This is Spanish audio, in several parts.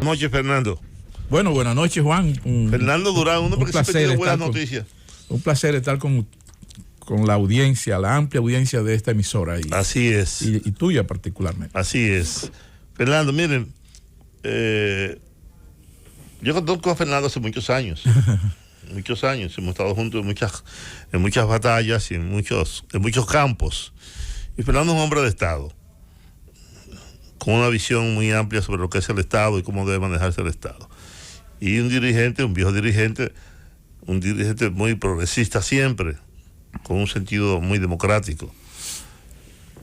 noches, Fernando. Bueno, buenas noches, Juan. Fernando Durán, uno porque siempre tiene buenas noticias. Un placer estar con la audiencia, la amplia audiencia de esta emisora. Así es. Y tuya particularmente. Así es. Fernando, miren, yo conozco a Fernando hace muchos años. Muchos años. Hemos estado juntos en muchas batallas y en muchos campos. Y Fernando es un hombre de Estado, con una visión muy amplia sobre lo que es el Estado y cómo debe manejarse el Estado. Y un viejo dirigente, un dirigente muy progresista siempre, con un sentido muy democrático.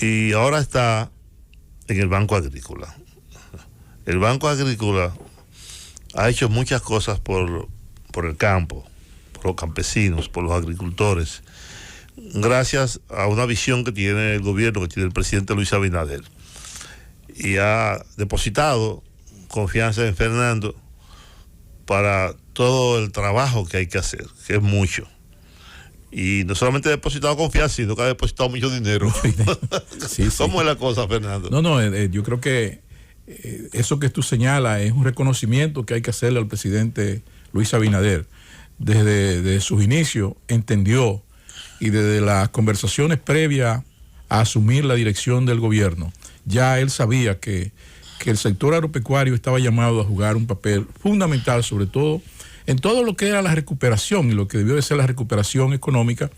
Y ahora está en el Banco Agrícola. El Banco Agrícola ha hecho muchas cosas por el campo, por los campesinos, por los agricultores, gracias a una visión que tiene el gobierno, que tiene el presidente Luis Abinader. Y ha depositado confianza en Fernando para todo el trabajo que hay que hacer, que es mucho. Y no solamente ha depositado confianza, sino que ha depositado mucho dinero. Sí. ¿Cómo es la cosa, Fernando? No, yo creo que eso que tú señalas es un reconocimiento que hay que hacerle al presidente Luis Abinader. Desde sus inicios entendió, y desde las conversaciones previas a asumir la dirección del gobierno, ya él sabía que el sector agropecuario estaba llamado a jugar un papel fundamental, sobre todo en todo lo que era la recuperación y lo que debió de ser la recuperación económica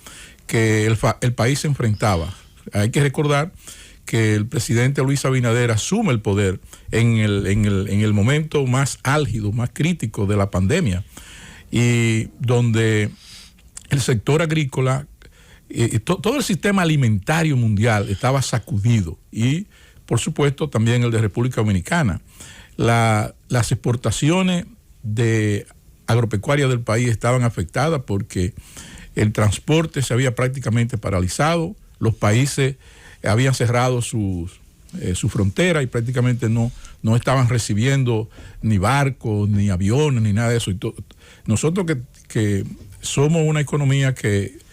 que el país se enfrentaba. Hay que recordar que el presidente Luis Abinader asume el poder en el momento más álgido, más crítico de la pandemia, y donde el sector agrícola, todo el sistema alimentario mundial estaba sacudido, y por supuesto también el de República Dominicana. Las exportaciones de agropecuaria del país estaban afectadas porque el transporte se había prácticamente paralizado, los países habían cerrado su frontera y prácticamente no estaban recibiendo ni barcos, ni aviones, ni nada de eso. Nosotros que somos una economía que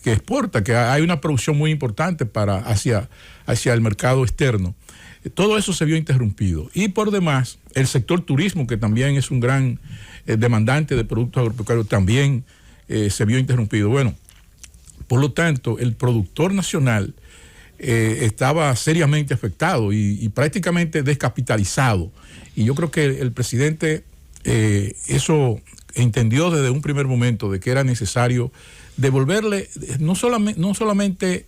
exporta, que hay una producción muy importante hacia el mercado externo, todo eso se vio interrumpido. Y por demás, el sector turismo, que también es un gran demandante de productos agropecuarios, también se vio interrumpido. Bueno, por lo tanto, el productor nacional estaba seriamente afectado y prácticamente descapitalizado. Y yo creo que el presidente eso entendió desde un primer momento, de que era necesario devolverle, no solamente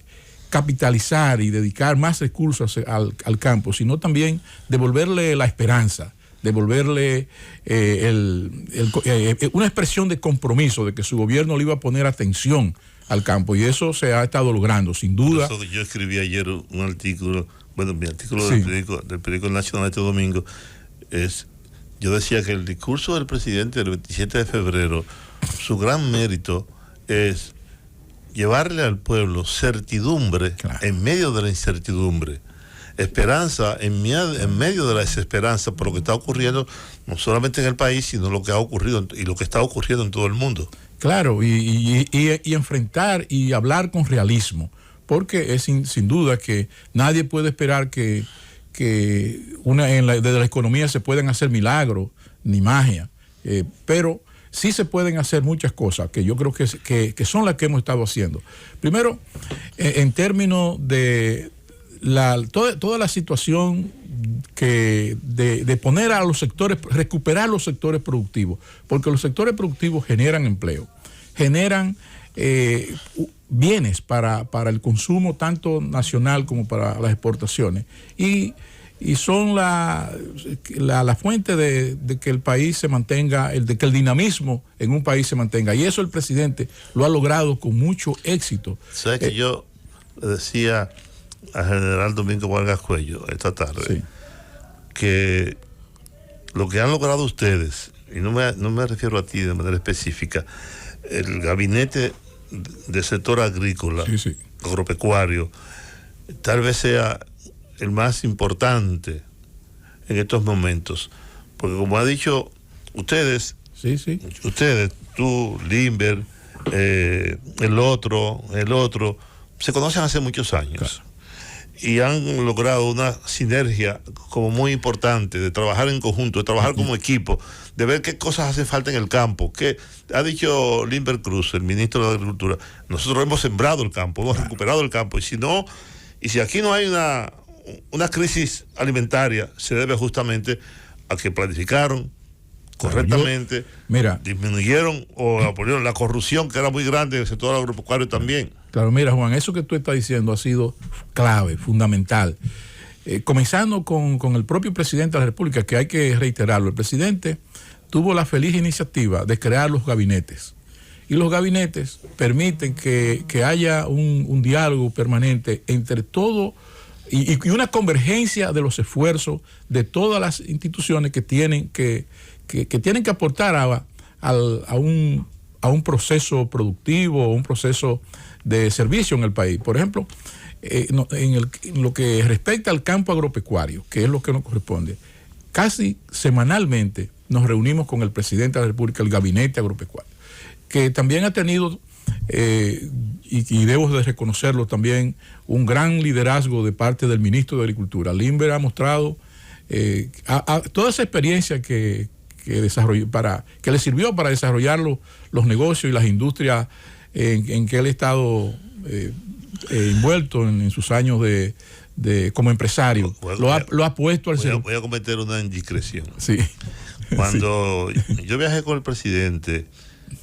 capitalizar y dedicar más recursos al campo, sino también devolverle la esperanza, devolverle una expresión de compromiso de que su gobierno le iba a poner atención al campo, y eso se ha estado logrando, sin duda. Eso, yo escribí ayer un artículo, mi artículo Sí, del periódico Nacional este domingo, yo decía que el discurso del presidente del 27 de febrero, su gran mérito es llevarle al pueblo certidumbre, claro, en medio de la incertidumbre, esperanza en medio de la desesperanza por lo que está ocurriendo, no solamente en el país, sino lo que ha ocurrido y lo que está ocurriendo en todo el mundo. Claro, y enfrentar y hablar con realismo, porque es sin duda que nadie puede esperar que desde la economía se puedan hacer milagros ni magia, pero sí se pueden hacer muchas cosas que yo creo que son las que hemos estado haciendo. Primero, en términos de toda la situación de poner a los sectores, recuperar los sectores productivos, porque los sectores productivos generan empleo, generan bienes para el consumo tanto nacional como para las exportaciones, y son la fuente de que el país se mantenga, de que el dinamismo en un país se mantenga, y eso el presidente lo ha logrado con mucho éxito. ¿Sabes que yo le decía al general Domingo Vargas Cuello esta tarde, sí, que lo que han logrado ustedes, y no me refiero a ti de manera específica, el gabinete del sector agrícola, sí, agropecuario, tal vez sea el más importante en estos momentos, porque como ha dicho ustedes, tú, Limber, el otro, se conocen hace muchos años, claro, y han logrado una sinergia como muy importante, de trabajar en conjunto, de trabajar como equipo, de ver qué cosas hacen falta en el campo. Que ha dicho Limber Cruz, el ministro de Agricultura, nosotros hemos sembrado el campo, hemos recuperado el campo, y si aquí no hay una crisis alimentaria, se debe justamente a que planificaron correctamente, disminuyeron o apoyaron la corrupción, que era muy grande en el sector agropecuario también. Claro, mira, Juan, eso que tú estás diciendo ha sido clave, fundamental. Comenzando con el propio presidente de la República, que hay que reiterarlo. El presidente tuvo la feliz iniciativa de crear los gabinetes. Y los gabinetes permiten que haya un diálogo permanente entre todo y una convergencia de los esfuerzos de todas las instituciones que tienen que aportar a un proceso productivo, un proceso de servicio en el país. Por ejemplo, en lo que respecta al campo agropecuario, que es lo que nos corresponde, casi semanalmente nos reunimos con el presidente de la República, el gabinete agropecuario, que también ha tenido, y debo de reconocerlo también, un gran liderazgo de parte del ministro de Agricultura. Limber ha mostrado toda esa experiencia que desarrolló, que le sirvió para desarrollar los negocios y las industrias en que él ha estado envuelto en sus años como empresario. Lo ha puesto al servicio. Voy a cometer una indiscreción. Sí. Cuando yo viajé con el presidente,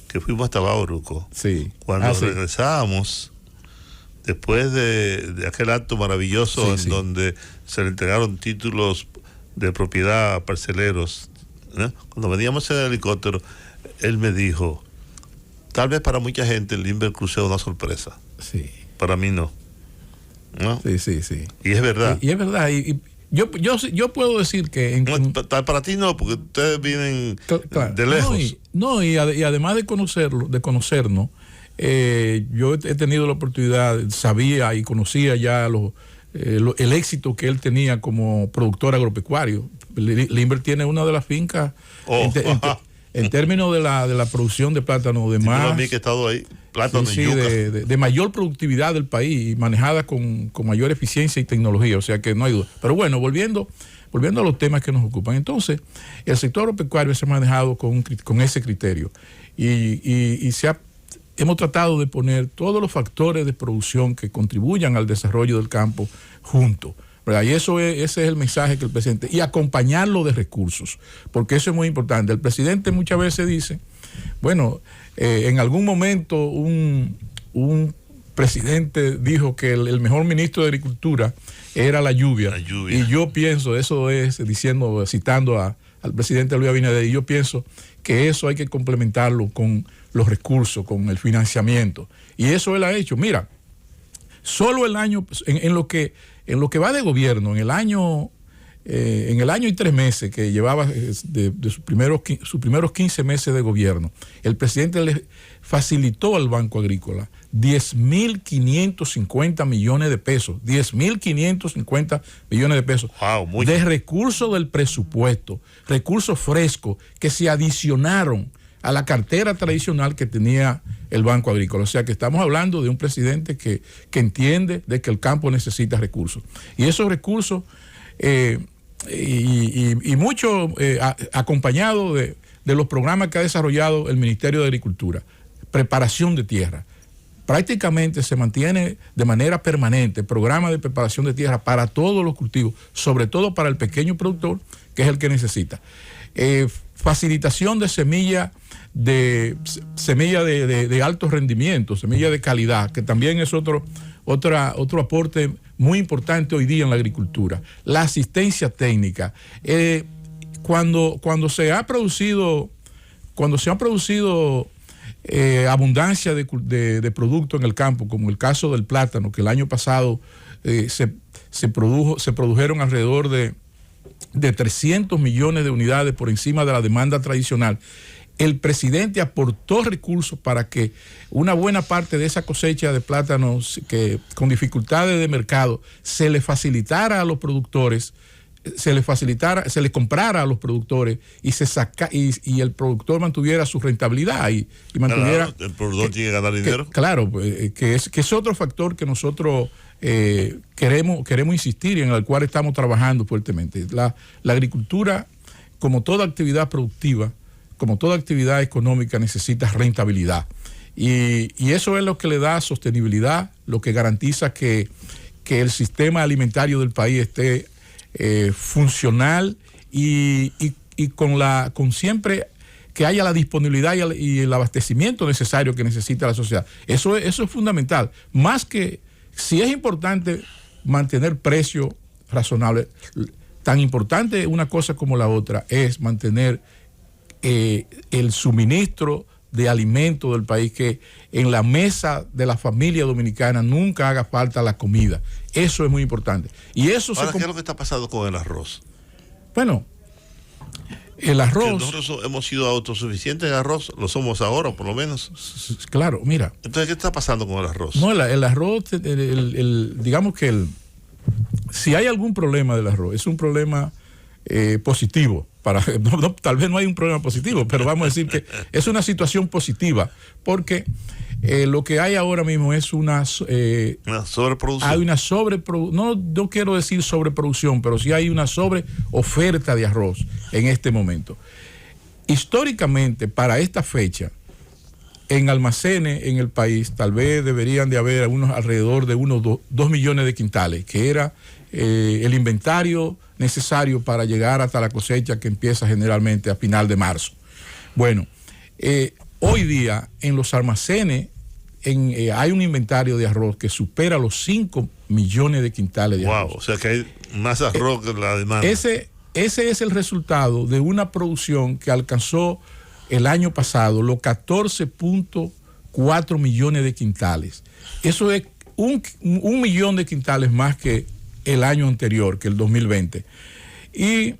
que fuimos hasta Bauruco, sí. Cuando regresábamos, después de aquel acto maravilloso donde se le entregaron títulos de propiedad a parceleros, ¿no? Cuando veníamos en el helicóptero, él me dijo, tal vez para mucha gente el Limber Cruz sea una sorpresa. Sí. Para mí no. ¿No? Sí. Y es verdad. Y es verdad. Y yo puedo decir que... para ti no, porque ustedes vienen de lejos. Y además de conocernos, yo he tenido la oportunidad, sabía y conocía ya el éxito que él tenía como productor agropecuario. Limber tiene una de las fincas en términos de la producción de plátano de más... a mí que he estado ahí, plátano y yuca. De mayor productividad del país y manejada con mayor eficiencia y tecnología, o sea que no hay duda. Pero bueno, volviendo a los temas que nos ocupan. Entonces, el sector agropecuario se ha manejado con ese criterio y hemos tratado de poner todos los factores de producción que contribuyan al desarrollo del campo juntos. ¿Verdad? Y ese es el mensaje que el presidente, y acompañarlo de recursos, porque eso es muy importante. El presidente muchas veces dice, bueno, en algún momento un presidente dijo que el mejor ministro de Agricultura era la lluvia. Y yo pienso, eso es citando al presidente Luis Abinader, y yo pienso que eso hay que complementarlo con los recursos, con el financiamiento. Y eso él ha hecho. Mira, solo el año, en lo que va de gobierno, en el año y 3 meses que llevaba de sus primeros 15 meses de gobierno, el presidente le facilitó al Banco Agrícola 10.550 millones de pesos, 10.550 millones de pesos de recursos del presupuesto, recursos frescos que se adicionaron a la cartera tradicional que tenía el Banco Agrícola. O sea que estamos hablando de un presidente que entiende de que el campo necesita recursos. Y esos recursos, y mucho acompañado de los programas que ha desarrollado el Ministerio de Agricultura, preparación de tierra. Prácticamente se mantiene de manera permanente programa de preparación de tierra para todos los cultivos, sobre todo para el pequeño productor, que es el que necesita. Facilitación de semilla de alto rendimiento, semilla de calidad, que también es otro aporte muy importante hoy día en la agricultura. La asistencia técnica. Cuando se ha producido abundancia de producto en el campo, como el caso del plátano, que el año pasado se produjeron alrededor de 300 millones de unidades por encima de la demanda tradicional. El presidente aportó recursos para que una buena parte de esa cosecha de plátanos que con dificultades de mercado se le facilitara a los productores, se le comprara a los productores y el productor mantuviera su rentabilidad y mantuviera... ¿El productor tiene que ganar dinero? Claro, que es otro factor que nosotros queremos insistir y en el cual estamos trabajando fuertemente. La agricultura, como toda actividad productiva, como toda actividad económica, necesita rentabilidad. Y eso es lo que le da sostenibilidad, lo que garantiza que el sistema alimentario del país esté funcional y con siempre que haya la disponibilidad y el abastecimiento necesario que necesita la sociedad. Eso es fundamental. Más que, si es importante mantener precios razonables, tan importante una cosa como la otra es mantener el suministro de alimentos del país, que en la mesa de la familia dominicana nunca haga falta la comida. Eso es muy importante. Y eso ahora, ¿qué es lo que está pasando con el arroz? Bueno, el arroz... Que nosotros hemos sido autosuficientes en arroz, lo somos ahora por lo menos. Claro, mira. Entonces, ¿qué está pasando con el arroz? No, el arroz, digamos que si hay algún problema del arroz, es un problema positivo. Tal vez no hay un problema positivo, pero vamos a decir que es una situación positiva, porque lo que hay ahora mismo es una sobreproducción. Hay una no quiero decir sobreproducción, pero sí hay una sobreoferta de arroz en este momento. Históricamente, para esta fecha, en almacenes en el país, tal vez deberían de haber alrededor de unos 2 millones de quintales, que era el inventario necesario para llegar hasta la cosecha, que empieza generalmente a final de marzo. Bueno, hoy día en los almacenes hay un inventario de arroz que supera los 5 millones de quintales de arroz. Wow, o sea que hay más arroz que la demanda. Ese es el resultado de una producción que alcanzó el año pasado los 14.4 millones de quintales. Eso es un millón de quintales más que el año anterior, que el 2020. Y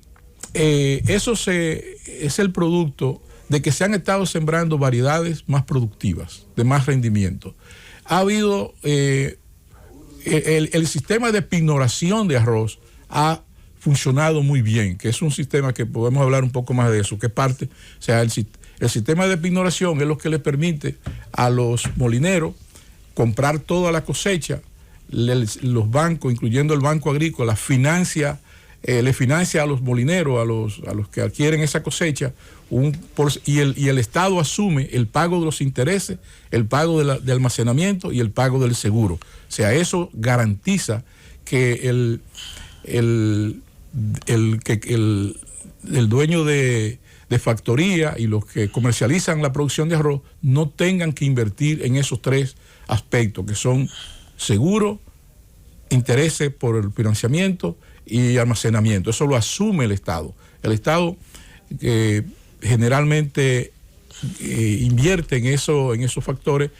eso es el producto de que se han estado sembrando variedades más productivas, de más rendimiento. Ha habido el sistema de pignoración de arroz ha funcionado muy bien, que es un sistema que podemos hablar un poco más de eso, que parte, o sea, el sistema de pignoración es lo que le permite a los molineros comprar toda la cosecha. Los bancos, incluyendo el Banco Agrícola, le financia a los molineros, a los que adquieren esa cosecha, y el Estado asume el pago de los intereses, el pago de almacenamiento y el pago del seguro. O sea, eso garantiza que el dueño de factoría y los que comercializan la producción de arroz no tengan que invertir en esos tres aspectos, que son seguro, intereses por el financiamiento y almacenamiento. Eso lo asume el Estado. El Estado generalmente invierte en esos factores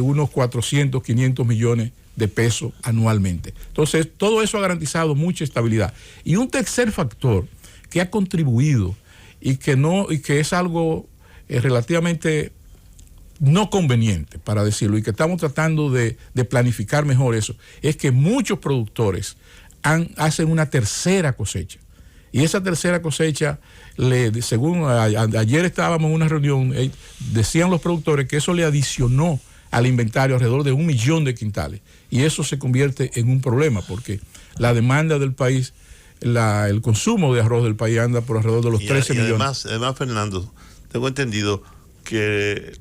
unos 400, 500 millones de pesos anualmente. Entonces, todo eso ha garantizado mucha estabilidad. Y un tercer factor que ha contribuido y que es algo relativamente no conveniente, para decirlo, y que estamos tratando de planificar mejor eso, es que muchos productores hacen una tercera cosecha. Y esa tercera cosecha, según ayer estábamos en una reunión, decían los productores que eso le adicionó al inventario alrededor de 1 millón de quintales. Y eso se convierte en un problema, porque la demanda del país, el consumo de arroz del país anda por alrededor de los 13 millones. Además, Fernando, tengo entendido que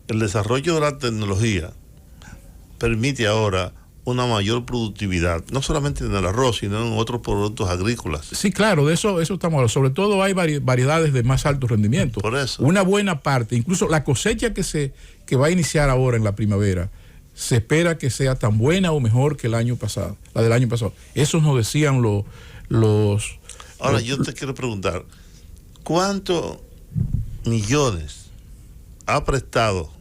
el desarrollo de la tecnología permite ahora una mayor productividad, no solamente en el arroz, sino en otros productos agrícolas. Sí, claro, de eso estamos hablando. Sobre todo hay variedades de más alto rendimiento. Por eso. Una buena parte, incluso la cosecha que va a iniciar ahora en la primavera, se espera que sea tan buena o mejor que la del año pasado. Eso nos decían los... Ahora, yo te quiero preguntar, ¿cuántos millones ha prestado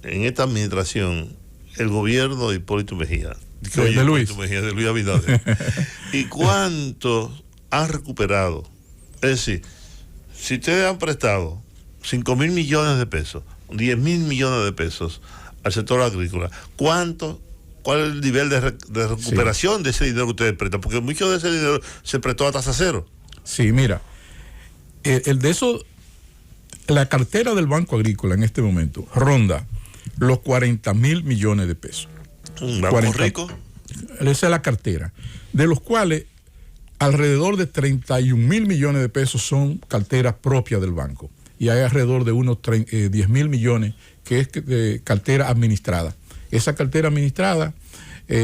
en esta administración el gobierno de Hipólito Mejía? De Luis Abinader. ¿Y cuántos han recuperado? Es decir, si ustedes han prestado 5.000 millones de pesos, 10.000 millones de pesos al sector agrícola, ¿cuál es el nivel de recuperación de ese dinero que ustedes prestan? Porque mucho de ese dinero se prestó a tasa cero. Sí, mira, la cartera del Banco Agrícola en este momento ronda los 40.000 millones de pesos. Un banco rico. Esa es la cartera, de los cuales alrededor de 31.000 millones de pesos son carteras propias del banco. Y hay alrededor de unos 10.000 millones que es cartera administrada. Esa cartera administrada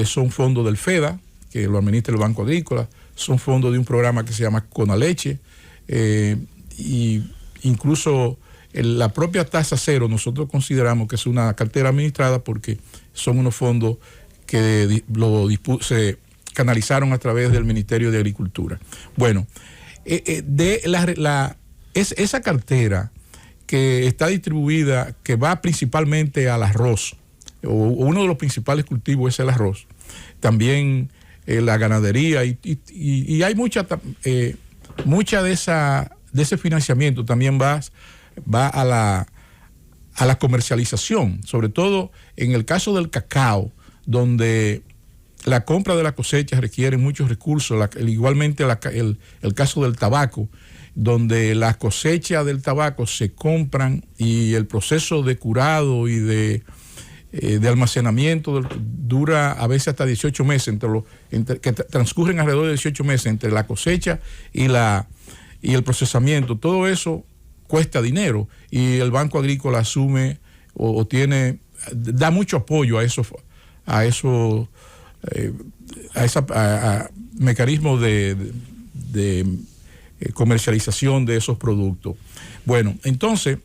son fondos del FEDA, que lo administra el Banco Agrícola, son fondos de un programa que se llama Conaleche, y incluso la propia tasa cero nosotros consideramos que es una cartera administrada porque son unos fondos que se canalizaron a través del Ministerio de Agricultura. Bueno, esa cartera que está distribuida, que va principalmente al arroz, o uno de los principales cultivos es el arroz, también la ganadería, y hay mucha de ese financiamiento también va a la comercialización, sobre todo en el caso del cacao, donde la compra de la cosecha requiere muchos recursos, igualmente el caso del tabaco, donde las cosechas del tabaco se compran y el proceso de curado y de almacenamiento dura a veces hasta 18 meses, que transcurren alrededor de 18 meses entre la cosecha y el procesamiento. Todo eso cuesta dinero y el Banco Agrícola asume da mucho apoyo a mecanismos de comercialización de esos productos. Bueno, entonces,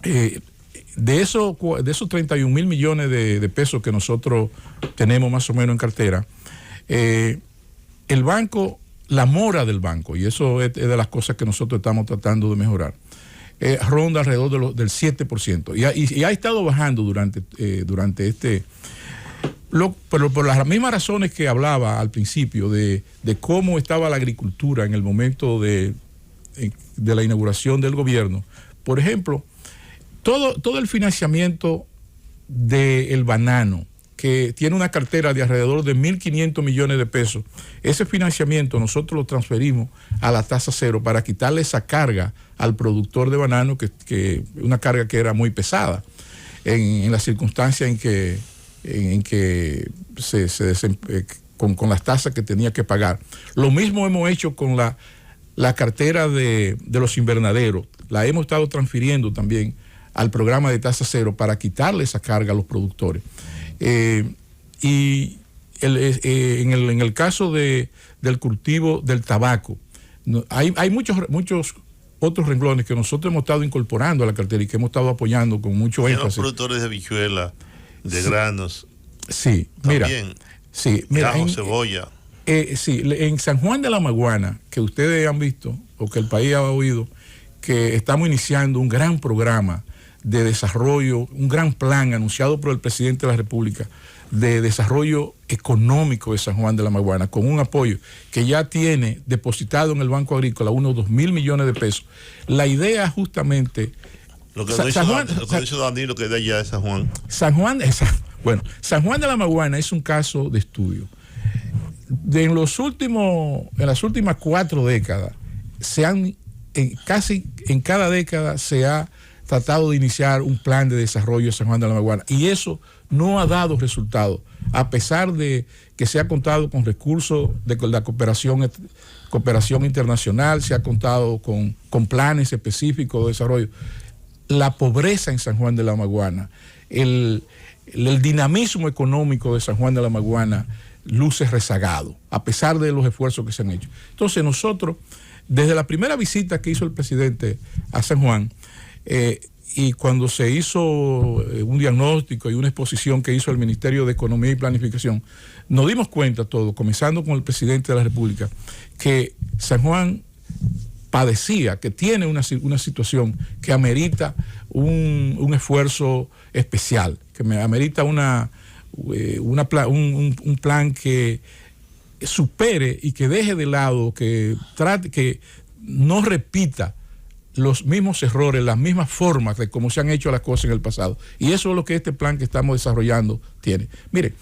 de esos 31.000 millones de pesos que nosotros tenemos más o menos en cartera, el banco, la mora del banco, y eso es de las cosas que nosotros estamos tratando de mejorar, ronda alrededor del 7%, y ha estado bajando durante pero por las mismas razones que hablaba al principio de cómo estaba la agricultura en el momento de la inauguración del gobierno. Por ejemplo, todo el financiamiento del banano, que tiene una cartera de alrededor de 1.500 millones de pesos, ese financiamiento nosotros lo transferimos a la tasa cero para quitarle esa carga al productor de banano, que una carga que era muy pesada en las circunstancias en que con las tasas que tenía que pagar. Lo mismo hemos hecho con la cartera de los invernaderos. La hemos estado transfiriendo también al programa de tasa cero para quitarle esa carga a los productores. Y en el caso del cultivo del tabaco, hay muchos otros renglones que nosotros hemos estado incorporando a la cartera y que hemos estado apoyando con mucho énfasis. Los productores de habichuela, de granos. Sí, también, mira, cebolla. Sí, en San Juan de la Maguana, que ustedes han visto o que el país ha oído, que estamos iniciando un gran programa de desarrollo, un gran plan anunciado por el presidente de la República de desarrollo económico de San Juan de la Maguana, con un apoyo que ya tiene depositado en el Banco Agrícola unos 2.000 millones de pesos. La idea justamente... Lo que dice Danilo, que de allá de San Juan. San Juan de la Maguana es un caso de estudio. En las últimas 4 décadas, casi en cada década se ha tratado de iniciar un plan de desarrollo de San Juan de la Maguana, y eso no ha dado resultados, a pesar de que se ha contado con recursos de la cooperación internacional, se ha contado con planes específicos de desarrollo. La pobreza en San Juan de la Maguana, el dinamismo económico de San Juan de la Maguana luce rezagado, a pesar de los esfuerzos que se han hecho. Entonces nosotros, desde la primera visita que hizo el presidente a San Juan, y cuando se hizo un diagnóstico y una exposición que hizo el Ministerio de Economía y Planificación, nos dimos cuenta todos, comenzando con el presidente de la República, que San Juan padecía, que tiene una situación que amerita un esfuerzo especial, que amerita un plan que supere y que deje de lado, que trate, que no repita los mismos errores, las mismas formas de cómo se han hecho las cosas en el pasado. Y eso es lo que este plan que estamos desarrollando tiene. Mire,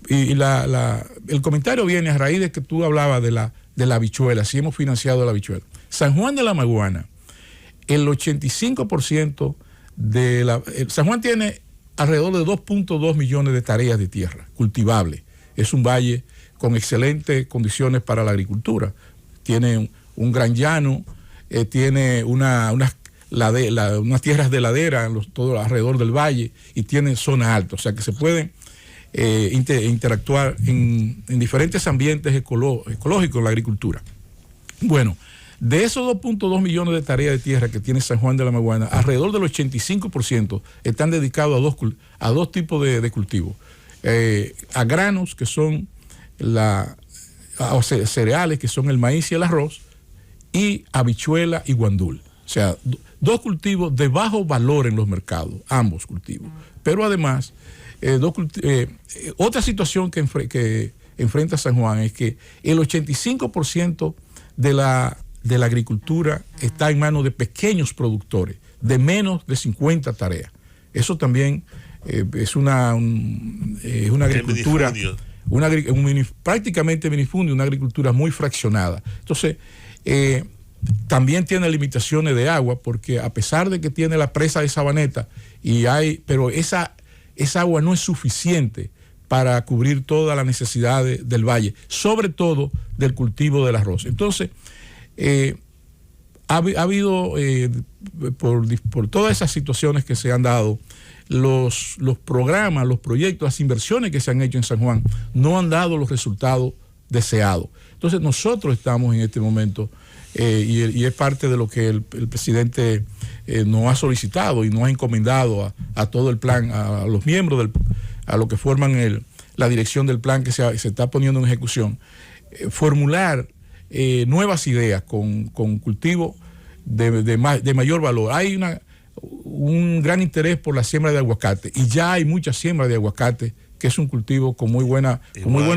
el comentario viene a raíz de que tú hablabas de la habichuela, si hemos financiado la habichuela. San Juan de la Maguana, el 85% San Juan tiene alrededor de 2.2 millones de tareas de tierra cultivable. Es un valle con excelentes condiciones para la agricultura. Tiene un gran llano, tiene unas tierras de ladera todo alrededor del valle y tiene zona alta, o sea que se pueden interactuar en diferentes ambientes ecológicos en la agricultura. Bueno, de esos 2.2 millones de tareas de tierra que tiene San Juan de la Maguana, alrededor del 85% están dedicados a dos tipos de cultivos. A granos, que son cereales, que son el maíz y el arroz, y habichuela y guandul. O sea, dos cultivos de bajo valor en los mercados, ambos cultivos. Pero además, otra situación que enfrenta San Juan es que el 85% de la agricultura está en manos de pequeños productores, de menos de 50 tareas. Eso también es una agricultura, prácticamente minifundio, una agricultura muy fraccionada. Entonces, también tiene limitaciones de agua, porque a pesar de que tiene la presa de Sabaneta, pero esa agua no es suficiente para cubrir todas las necesidades del valle, sobre todo del cultivo del arroz. Entonces, ha habido, por todas esas situaciones que se han dado, los programas, los proyectos, las inversiones que se han hecho en San Juan no han dado los resultados deseados. Entonces nosotros estamos en este momento, y es parte de lo que el presidente nos ha solicitado y nos ha encomendado a todo el plan, a los miembros, a lo que forman la dirección del plan que se está poniendo en ejecución, formular nuevas ideas con cultivo de mayor valor. Hay un gran interés por la siembra de aguacate, y ya hay mucha siembra de aguacate, que es un cultivo con muy buenos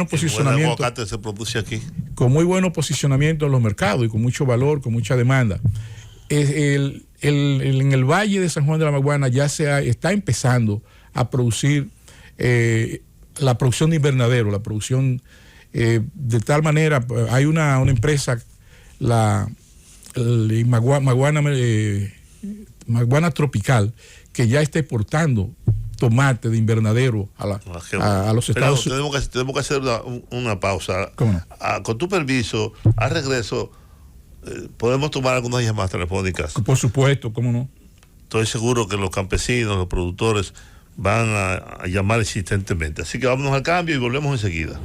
posicionamiento. El aguacate se produce aquí. Con muy buen posicionamiento en los mercados y con mucho valor, con mucha demanda. En el Valle de San Juan de la Maguana ya está empezando a producir la producción de invernadero, la producción de tal manera. Hay una empresa, Maguana Tropical, que ya está exportando tomate de invernadero a los Estados Unidos. Tenemos que hacer una pausa. ¿Cómo no? Con tu permiso, al regreso, podemos tomar algunas llamadas telefónicas. Por supuesto, ¿cómo no? Estoy seguro que los campesinos, los productores van a llamar insistentemente. Así que vámonos al cambio y volvemos enseguida.